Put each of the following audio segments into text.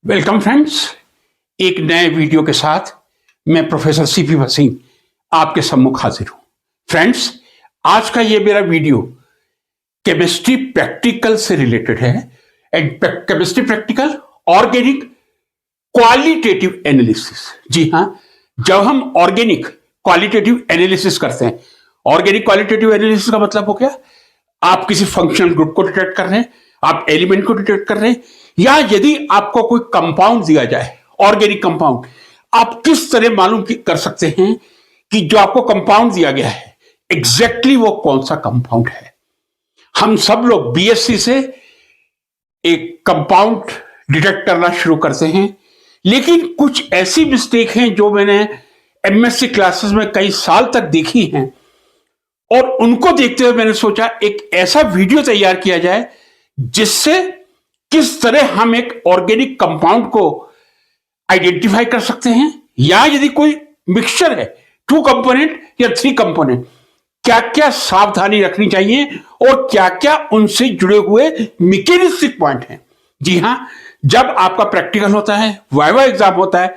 Welcome friends, एक नए video के साथ मैं प्रोफेसर सीपी वसीम आपके सम्मुख हाजिर हूं। फ्रेंड्स, आज का ये मेरा वीडियो केमिस्ट्री प्रैक्टिकल से रिलेटेड है। And chemistry practical organic qualitative analysis. जी हां, जब हम ऑर्गेनिक क्वालिटेटिव एनालिसिस करते हैं, ऑर्गेनिक क्वालिटेटिव एनालिसिस का मतलब हो गया आप किसी फंक्शनल ग्रुप को डिटेक्ट कर रहे हैं, आप एलिमेंट को डिटेक्ट कर रहे हैं, या यदि आपको कोई कंपाउंड दिया जाए, ऑर्गेनिक कंपाउंड, आप किस तरह मालूम कर सकते हैं कि जो आपको कंपाउंड दिया गया है एग्जैक्टली वो कौन सा कंपाउंड है। हम सब लोग बीएससी से एक कंपाउंड डिटेक्ट करना शुरू करते हैं, लेकिन कुछ ऐसी मिस्टेक हैं जो मैंने एमएससी क्लासेस में कई साल तक देखी हैं, और उनको देखते हुए मैंने सोचा एक ऐसा वीडियो तैयार किया जाए जिससे किस तरह हम एक ऑर्गेनिक कंपाउंड को आइडेंटिफाई कर सकते हैं, या यदि कोई मिक्सचर है 2 कंपोनेंट या 3 कंपोनेंट, क्या क्या सावधानी रखनी चाहिए और क्या क्या उनसे जुड़े हुए मैकेनिस्टिक पॉइंट हैं। जी हां, जब आपका प्रैक्टिकल होता है, वाइवा एग्जाम होता है,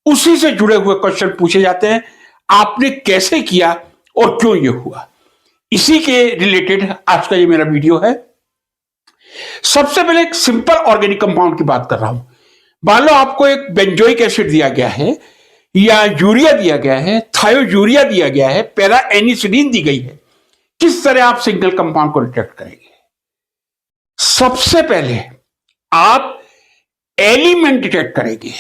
उसी से जुड़े हुए क्वेश्चन पूछे जाते हैं, आपने कैसे किया और क्यों ये हुआ। इसी के रिलेटेड आज का ये मेरा वीडियो है। सबसे पहले एक सिंपल ऑर्गेनिक कंपाउंड की बात कर रहा हूं। मान लो आपको एक बेंजोइक एसिड दिया गया है, या यूरिया दिया गया है, थायोयूरिया दिया गया है, पैरा एनिसिडीन दी गई है। किस तरह आप सिंगल कंपाउंड को डिटेक्ट करेंगे? सबसे पहले आप एलिमेंट डिटेक्ट करेंगे।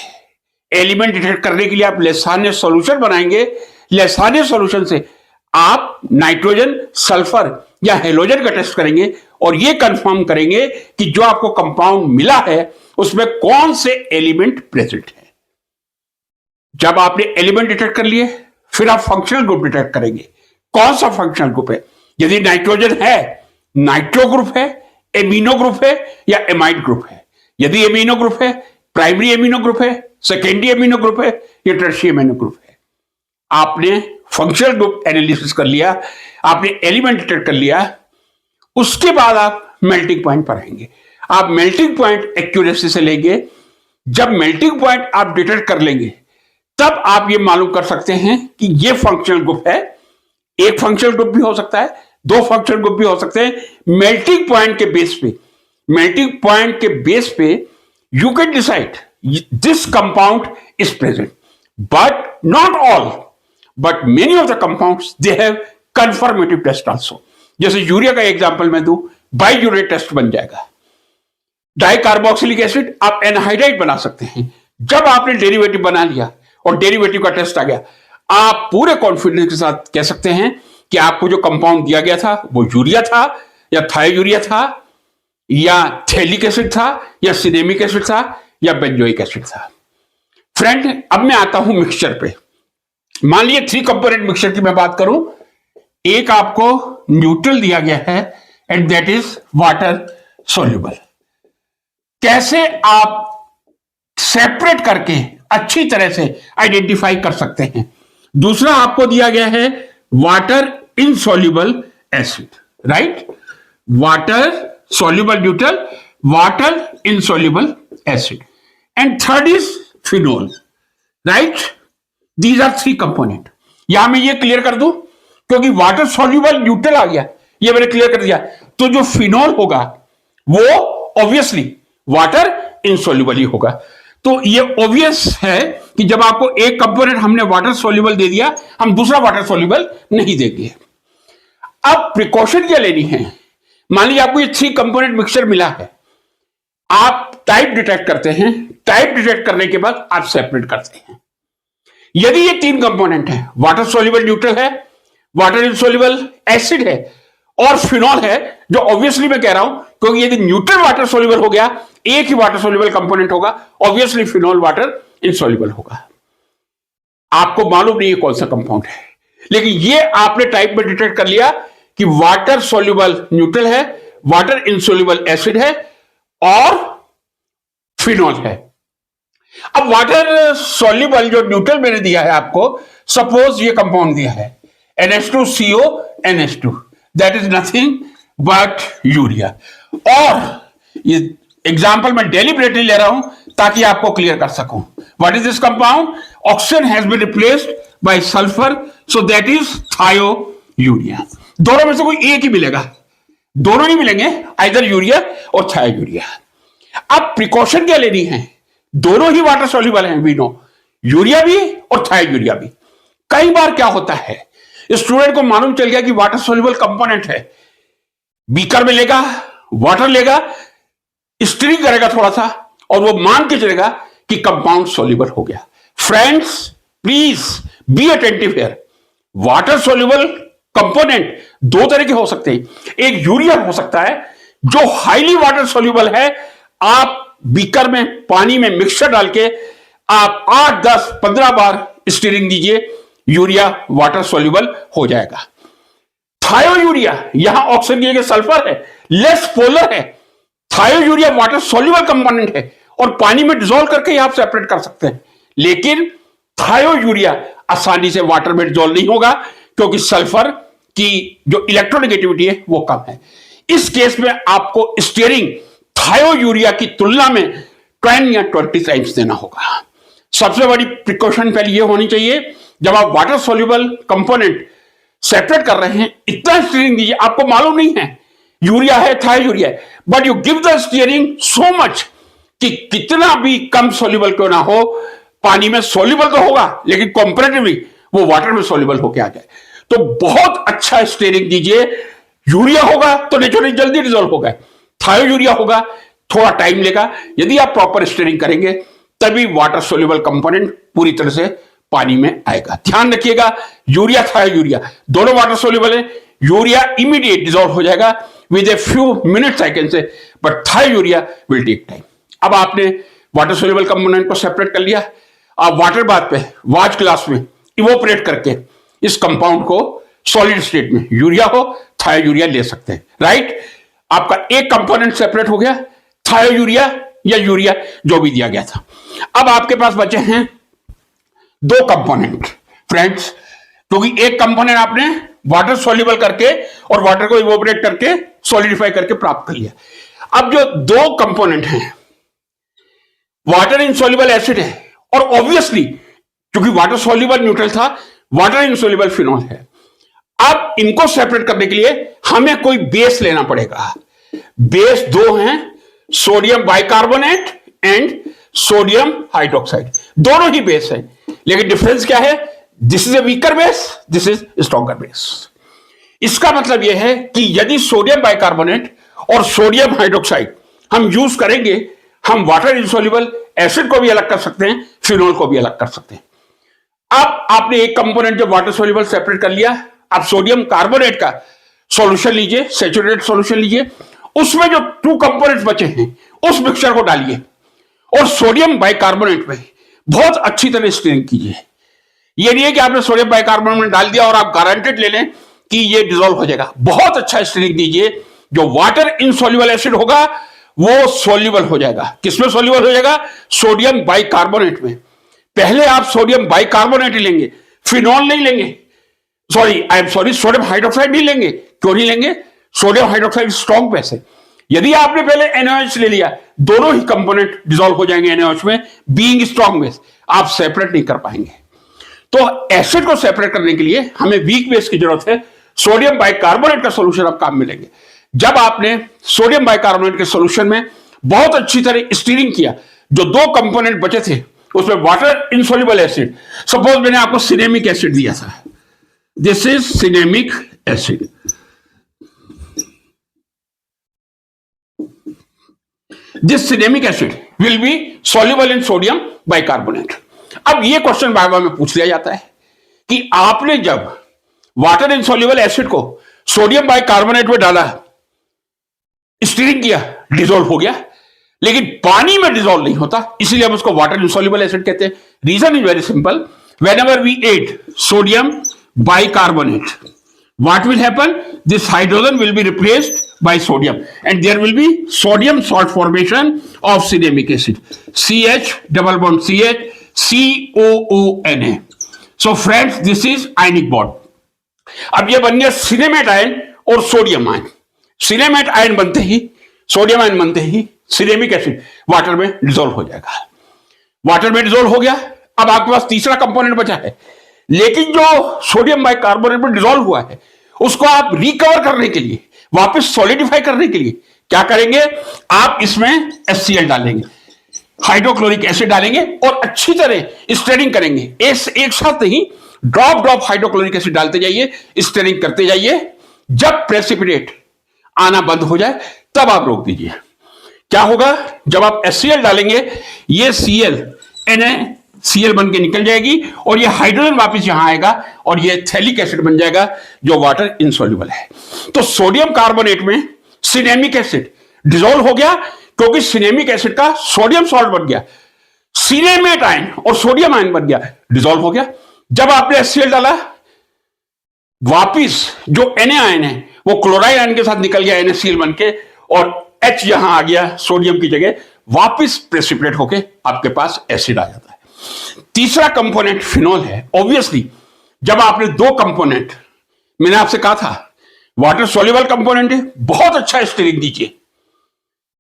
एलिमेंट डिटेक्ट करने के लिए आप लेसानियस सॉल्यूशन बनाएंगे। लेसानियस सॉल्यूशन से आप नाइट्रोजन, सल्फर या हेलोजन का टेस्ट करेंगे और यह कंफर्म करेंगे कि जो आपको कंपाउंड मिला है उसमें कौन से एलिमेंट प्रेजेंट है। जब आपने एलिमेंट डिटेक्ट कर लिए, फिर आप फंक्शनल ग्रुप डिटेक्ट करेंगे। कौन सा फंक्शनल ग्रुप है? यदि नाइट्रोजन है, नाइट्रो ग्रुप है, एमिनो ग्रुप है या एमाइड ग्रुप है। यदि एमिनो ग्रुप है, प्राइमरी एमिनो ग्रुप है, सेकेंडरी एमिनो ग्रुप है या टर्शियरी एमिनो ग्रुप है। आपने फंक्शनल ग्रुप एनालिसिस कर लिया, आपने एलिमेंट डिटेक्ट कर लिया, उसके बाद आप मेल्टिंग पॉइंट पर आएंगे। आप मेल्टिंग पॉइंट एक्यूरेसी से लेंगे। जब मेल्टिंग पॉइंट आप डिटेक्ट कर लेंगे, तब आप ये मालूम कर सकते हैं कि ये फंक्शनल ग्रुप है। एक फंक्शनल ग्रुप भी हो सकता है, 2 फंक्शनल ग्रुप भी हो सकते हैं। मेल्टिंग पॉइंट के बेस पे, मेल्टिंग पॉइंट के बेस पे you can decide this compound is present, but not all, but many of the compounds they have confirmative test also. जैसे यूरिया का एग्जांपल मैं दूं, बाइयूरेट टेस्ट बन जाएगा। डाइकार्बोक्सिलिक एसिड आप एनहाइड्राइड बना सकते हैं। जब आपने डेरिवेटिव बना लिया और डेरिवेटिव का टेस्ट आ गया, आप पूरे कॉन्फिडेंस के साथ कह सकते हैं कि आपको जो कंपाउंड दिया गया था वो यूरिया था या थायोयूरिया था या थैलिक एसिड था या सिनेमिक एसिड था या बेंजोइक एसिड था। फ्रेंड, अब मैं आता हूं मिक्सचर पे। मान लीजिए 3 कंपोनेंट मिक्सचर की मैं बात करूं। एक आपको न्यूट्रल दिया गया है and that is water soluble. कैसे आप सेपरेट करके अच्छी तरह से आइडेंटिफाई कर सकते हैं। दूसरा आपको दिया गया है water insoluble acid, right? Water soluble neutral, water insoluble acid, and third is phenol, right? These are 3 component. यहां मैं ये क्लियर कर दूं, क्योंकि वाटर सोल्यूबल न्यूट्रल आ गया, ये मैंने क्लियर कर दिया, तो जो फिनोल होगा वो ऑब्वियसली वाटर इनसॉल्युबल ही होगा। तो ये ऑब्वियस है कि जब आपको एक कंपोनेंट हमने वाटर सोल्यूबल दे दिया, हम दूसरा वाटर सोल्यूबल नहीं देंगे। अब प्रिकॉशन क्या लेनी है? मान लीजिए आपको ये 3 कंपोनेंट मिक्सचर मिला है, आप टाइप डिटेक्ट करते हैं। टाइप डिटेक्ट करने के बाद आप सेपरेट करते हैं। यदि ये 3 कंपोनेंट है, वाटर सोल्यूबल न्यूट्रल है, वाटर इनसॉल्युबल एसिड है और फिनॉल है, जो ऑब्वियसली मैं कह रहा हूं क्योंकि यदि न्यूट्रल वाटर सोल्यूबल हो गया, एक ही वाटर सोल्यूबल कंपोनेंट होगा, ऑब्वियसली फिनॉल वाटर इनसॉल्युबल होगा। आपको मालूम नहीं है कौन सा कंपाउंड है, लेकिन ये आपने टाइप में डिटेक्ट कर लिया कि वाटर सोल्यूबल न्यूट्रल है, वाटर इनसॉल्युबल एसिड है और फिनॉल है। अब वाटर सोल्यूबल जो न्यूट्रल मैंने दिया है आपको, सपोज ये कंपाउंड दिया है NH2CO NH2, that is nothing but urea. और ये एग्जाम्पल मैं डेलिबरेटली ले रहा हूं ताकि आपको क्लियर कर सकूं। What is this compound? Oxygen has been replaced by sulphur, so that is thiourea. दोनों में से कोई एक ही मिलेगा, दोनों नहीं मिलेंगे, आइदर यूरिया और थायोयूरिया। अब प्रिकॉशन क्या लेनी है? दोनों ही वाटर सॉल्युबल हैं, वी नो, यूरिया भी और थायोयूरिया भी। कई बार क्या होता है, स्टूडेंट को मालूम चल गया कि वाटर सॉल्युबल कंपोनेंट है, बीकर में लेगा, वाटर लेगा, स्टीरिंग करेगा थोड़ा सा, और वो मान के चलेगा कि कंपाउंड सॉल्युबल हो गया। Friends please be attentive here. Water soluble component दो तरह के हो सकते हैं। एक यूरिया हो सकता है जो हाईली वाटर सॉल्युबल है, आप बीकर में पानी में मिक्सचर डाल के आप 8, 10, 15 बार स्टीरिंग दीजिए, यूरिया वाटर सॉल्युबल हो जाएगा। थायोयूरिया, यहां ऑक्सीजन की जगह सल्फर है, लेस पोलर है। थायोयूरिया वाटर सॉल्युबल कंपोनेंट है और पानी में डिसॉल्व करके ही आप सेपरेट कर सकते हैं, लेकिन थायोयूरिया आसानी से वाटर में डिसॉल्व नहीं होगा क्योंकि सल्फर की जो इलेक्ट्रोनेगेटिविटी है वो कम है। इस केस में आपको स्टीयरिंग थायोयूरिया की तुलना में 10 या 20 टाइम्स देना होगा। सबसे बड़ी प्रिकॉशन पहले ये होनी चाहिए, जब आप वाटर सॉल्युबल कंपोनेंट सेपरेट कर रहे हैं, इतना स्टीयरिंग दीजिए, आपको मालूम नहीं है यूरिया है थायोयूरिया है, but you give the steering so much कि कितना भी कम सॉल्युबल क्यों ना हो, पानी में सॉल्युबल तो होगा लेकिन कंपैरेटिवली वो वाटर में सॉल्युबल होके आ जाए। तो बहुत अच्छा स्टीयरिंग दीजिए। यूरिया होगा तो नेचुरली जल्दी डिसॉल्व होगा, थायोयूरिया होगा थोड़ा टाइम लेगा। यदि आप प्रॉपर स्टीयरिंग करेंगे तभी वाटर सॉल्युबल कंपोनेंट पूरी तरह से पानी में आएगा। ध्यान रखिएगा, यूरिया थायोयूरिया दोनों वाटर सॉल्युबल है। यूरिया इमीडिएट डिसॉल्व हो जाएगा with a few minutes I can say, but thiourea will take time. अब आपने वाटर सॉल्युबल कंपोनेंट को सेपरेट कर लिया, आप वाटर बाथ पे वाच ग्लास में इवोपरेट करके इस कंपाउंड को सॉलिड स्टेट में यूरिया हो थायोयूरिया ले सकते हैं, राइट। आपका एक कंपोनेंट सेपरेट हो गया, थायोयूरिया या यूरिया जो भी दिया गया था। अब आपके पास बचे हैं दो कंपोनेंट फ्रेंड्स, क्योंकि एक कंपोनेंट आपने वाटर सॉल्युबल करके और वाटर को इवोपरेट करके सॉलिडिफाई करके प्राप्त कर लिया। अब जो दो कंपोनेंट हैं, वाटर इनसॉल्युबल एसिड है और ऑब्वियसली क्योंकि वाटर सॉल्युबल न्यूट्रल था, वाटर इनसॉल्युबल फिनॉल है। अब इनको सेपरेट करने के लिए हमें कोई बेस लेना पड़ेगा। बेस दो हैं, sodium bicarbonate and sodium hydroxide, दोनों ही बेस हैं, लेकिन डिफरेंस क्या है? This is a weaker base, this is stronger base. इसका मतलब यह है कि यदि सोडियम बाइकार्बोनेट और सोडियम हाइड्रोक्साइड हम यूज करेंगे, हम वाटर इनसॉल्युबल एसिड को भी अलग कर सकते हैं, फिनॉल को भी अलग कर सकते हैं। अब आपने एक कंपोनेंट जो वाटर सॉल्युबल सेपरेट कर लिया, आप सोडियम कार्बोनेट का सॉल्यूशन लीजिए, सैचुरेटेड सॉल्यूशन लीजिए, उसमें जो 2 कंपोनेंट्स बचे हैं उस मिक्सचर को डालिए और सोडियम बाइकार्बोनेट में बहुत अच्छी तरह स्टीयरिंग कीजिए। ये नहीं है कि आपने सोडियम बाइकार्बोनेट में डाल दिया और आप गारंटेड ले लें कि ये डिसॉल्व हो जाएगा। बहुत अच्छा स्टीयरिंग दीजिए, जो वाटर इनसॉल्युबल एसिड होगा वो सॉल्युबल हो जाएगा। किसमें सॉल्युबल हो जाएगा? सोडियम बाइकार्बोनेट में। पहले आप सोडियम बाइकार्बोनेट ही लेंगे, फिनॉल नहीं लेंगे, सोडियम हाइड्रोक्साइड नहीं लेंगे। क्यों नहीं लेंगे? सोडियम हाइड्रोक्साइड स्ट्रॉन्ग बेस है। यदि आपने पहले NaOH ले लिया, दोनों ही कंपोनेंट डिसॉल्व हो जाएंगे NaOH में, बीइंग स्ट्रॉन्ग बेस, आप सेपरेट नहीं कर पाएंगे। तो एसिड को सेपरेट करने के लिए हमें वीक बेस की जरूरत है। सोडियम बाइकार्बोनेट का सॉल्यूशन आप काम में लेंगे। जब आपने सोडियम बाइकार्बोनेट के सॉल्यूशन में बहुत अच्छी तरह स्टीयरिंग किया, जो 2 कंपोनेंट बचे थे उसमें वाटर इनसॉल्युबल एसिड, सपोज मैंने आपको सिनेमिक एसिड दिया था, this is cinnamic acid, this cinnamic acid will be soluble in sodium bicarbonate. अब ये क्वेश्चन बार बार में पूछ लिया जाता है कि आपने जब वाटर इनसॉल्युबल एसिड को सोडियम बाइकार्बोनेट में डाला, स्टीयरिंग किया, डिसॉल्व हो गया, लेकिन पानी में डिसॉल्व नहीं होता, इसलिए हम उसको वाटर इनसॉल्युबल एसिड कहते हैं। Reason is very simple, whenever we add sodium bicarbonate, what will happen? This hydrogen will be replaced by sodium and there will be sodium salt formation of cinnamic acid, CH double bond CH COONA. So friends, this is ionic bond. अब ये बन गया सिनेमेट ion और sodium ion. सिनेमेट ion बनते ही sodium ion बनते ही ceramic acid water में dissolve हो जाएगा। वाटर में डिजोल्व हो गया, अब आपके पास तीसरा कंपोनेंट बचा है, लेकिन जो सोडियम बाइकार्बोनेट में डिजोल्व हुआ है उसको आप रिकवर करने के लिए, वापस सॉलिडिफाई करने के लिए क्या करेंगे, आप इसमें HCl डालेंगे, हाइड्रोक्लोरिक एसिड डालेंगे और अच्छी तरह स्टेरिंग करेंगे। एक साथ नहीं, ड्रॉप ड्रॉप हाइड्रोक्लोरिक एसिड डालते जाइए, स्टेरिंग करते जाइए। जब प्रेसिपिटेट आना बंद हो जाए तब आप रोक दीजिए। क्या होगा, जब आप HCl डालेंगे ये Cl NaCl बन के निकल जाएगी और ये हाइड्रोजन वापस यहां आएगा और ये थैलिक एसिड बन जाएगा जो वाटर इनसॉल्युबल है। तो सोडियम कार्बोनेट में सिनेमिक एसिड डिसॉल्व हो गया क्योंकि सिनेमिक एसिड का सोडियम सॉल्ट बन गया, सिनेमेट आयन और सोडियम आयन बन गया, डिसॉल्व हो गया। जब आपने HCl डाला, वापिस जो Na आयन है वो क्लोराइड आयन के साथ निकल गया NaCl बन के और H यहां आ गया सोडियम की जगह, वापिस प्रेसिपिटेट होके आपके पास एसिड आ जाता है। तीसरा कंपोनेंट फिनॉल है। ऑब्वियसली जब आपने दो कंपोनेंट, मैंने आपसे कहा था वाटर सॉल्युबल कंपोनेंट है, बहुत अच्छा स्टीरिंग दीजिए।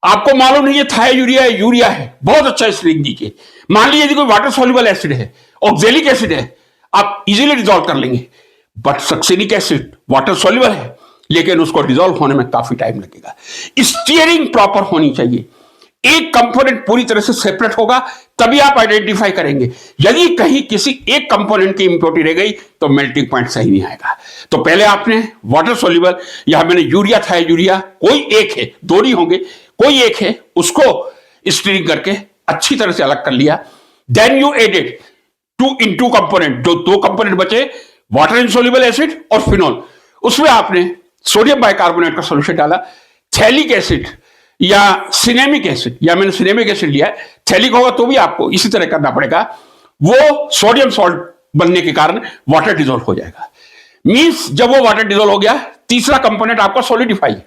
आपको मालूम नहीं है थायोयूरिया है, यूरिया है, बहुत अच्छा स्टीरिंग दीजिए। मान लीजिए यदि कोई वाटर सॉल्युबल एसिड है, ऑक्जेलिक एसिड है, आप इजीली डिसॉल्व कर लेंगे, but succinic acid water soluble है लेकिन उसको डिसॉल्व होने में काफी टाइम लगेगा। स्टीयरिंग प्रॉपर होनी चाहिए, एक कंपोनेंट पूरी तरह से सेपरेट होगा तभी आप आइडेंटिफाई करेंगे। यदि कहीं किसी एक कंपोनेंट की इंप्योरिटी रह गई तो मेल्टिंग पॉइंट सही नहीं आएगा। तो पहले आपने वाटर सॉल्युबल, यहां मैंने यूरिया था, यूरिया कोई एक है, दो नहीं होंगे, कोई एक है, उसको स्टीरिंग करके अच्छी तरह से अलग कर लिया। Then you added to component, जो दो कंपोनेंट बचे, वाटर इनसॉल्युबल एसिड और फिनॉल, उसमें आपने सोडियम बाइकार्बोनेट का सॉल्यूशन डाला। थैलिक एसिड या सिनेमिक एसिड, या मैंने सिनेमिक एसिड लिया है, थैलिक होगा तो भी आपको इसी तरह करना पड़ेगा, वो सोडियम सॉल्ट बनने के कारण वाटर डिसॉल्व हो जाएगा। मींस जब वो वाटर डिसॉल्व हो गया, तीसरा कंपोनेंट आपका सॉलिडिफाई है।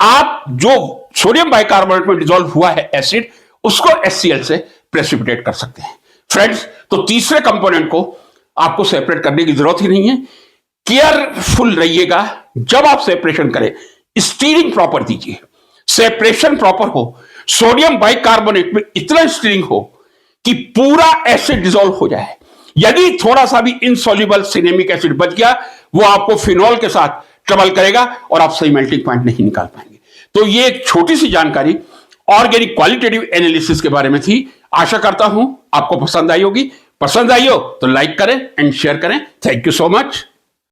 आप जो सोडियम बाइकार्बोनेट में डिसॉल्व हुआ है एसिड, उसको HCl से प्रेसिपिटेट कर सकते हैं। फ्रेंड्स, तो तीसरे कंपोनेंट को आपको सेपरेट करने की जरूरत ही नहीं है। केयरफुल रहिएगा जब आप सेपरेशन करें, स्टीरिंग प्रॉपर दीजिए, सेपरेशन प्रॉपर हो, सोडियम बाइकार्बोनेट में इतना स्टीरिंग हो कि पूरा एसिड डिसॉल्व हो जाए। यदि थोड़ा सा भी इनसॉल्युबल सिनेमिक एसिड बच गया, वो आपको फिनॉल के साथ ट्रबल करेगा और आप सही मेल्टिंग पॉइंट नहीं निकाल पाएंगे। तो ये एक छोटी सी जानकारी ऑर्गेनिक क्वालिटेटिव एनालिसिस के बारे में थी। आशा करता हूं आपको पसंद आई होगी। पसंद आई हो तो लाइक करें एंड शेयर करें। Thank you so much.